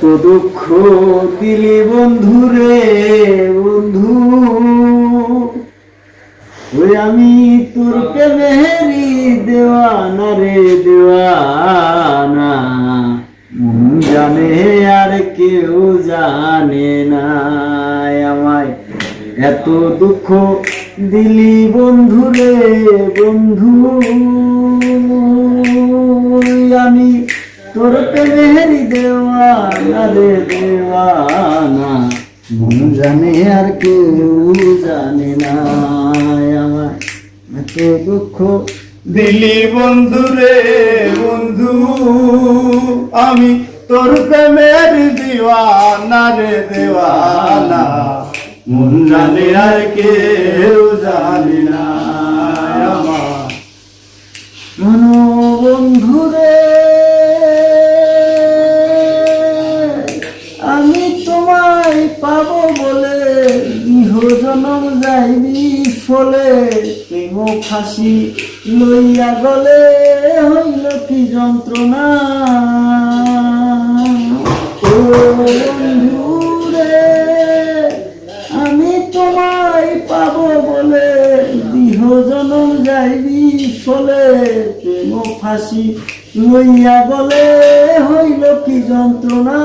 এত দুঃখ দিলি বন্ধু রে বন্ধু, ওই আমি তোর প্রেমেরই দেওয়ানা রে দেওয়ানা, মন জানে আর কেউ জানে না আমায়। এত দুঃখ দিলি বন্ধু রে বন্ধু, আমি তোর প্রেমেরই দেওয়ানা রে দেওয়ানা, মন জানে আর কেউ জানে না আমার। এত দুঃখ দিলি বন্ধু রে বন্ধু, আমি তোর প্রেমের দিওয়ানা রে দেওয়ানা, মন জানে আর কেউ জানে না আমার। মন বন্ধু রে আমি তোমায় পাবো বলে ইহ জনম যাইবি ফলে, প্রেম ফাঁসি লইয়া গলে হইল কি যন্ত্রণা। ও বন্ধু রে আমি তোমায় পাবো বলে ইহ জনম যাইবি ফলে, প্রেম ফাঁসি লইয়া গলে হইল কি যন্ত্রণা।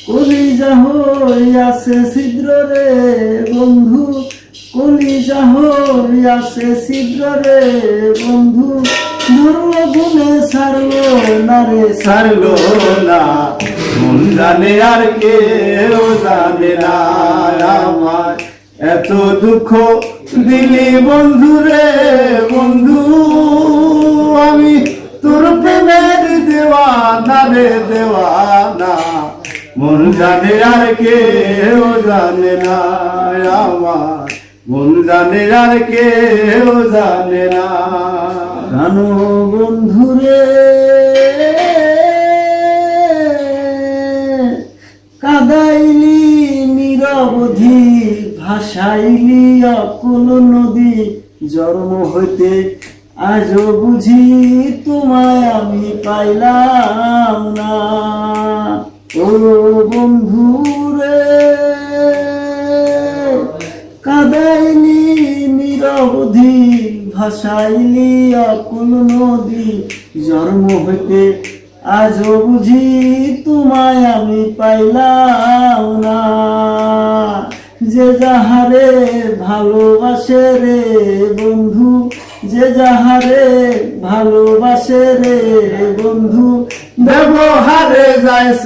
কলিজা হইয়াছে ছিদ্র রে বন্ধু, কলিজা হইয়াছে ছিদ্র রে বন্ধু, ধরলো গুনে ছাড়লো না রে ছাড়লো না, মন জানে আর কেউ জানে না আমার। এত দুঃখ দিলি বন্ধু রে বন্ধু, আমি তোর প্রেমের দেওয়ানা রে দেওয়ানা, মন জানে আর কেউ জানে না আমার। মন জানে আর কেউ জানে না। জানো বন্ধু রে কাদাইলি নিরবধি, ভাসাইলি অকুল নদী, জন্ম হইতে আজও বুঝি তোমায় আমি পাইলাম না। ও বন্ধু রে কাদাইলি নিরবধি, ভাসাইলি অকুল নদী, জন্ম হইতে আজও বুঝি তোমায় আমি পাইলাম না। যে যাহারে ভালোবাসে রে বন্ধু, যে যাহারে ভালোবাসে রে বন্ধু, ব্যবহারে যায়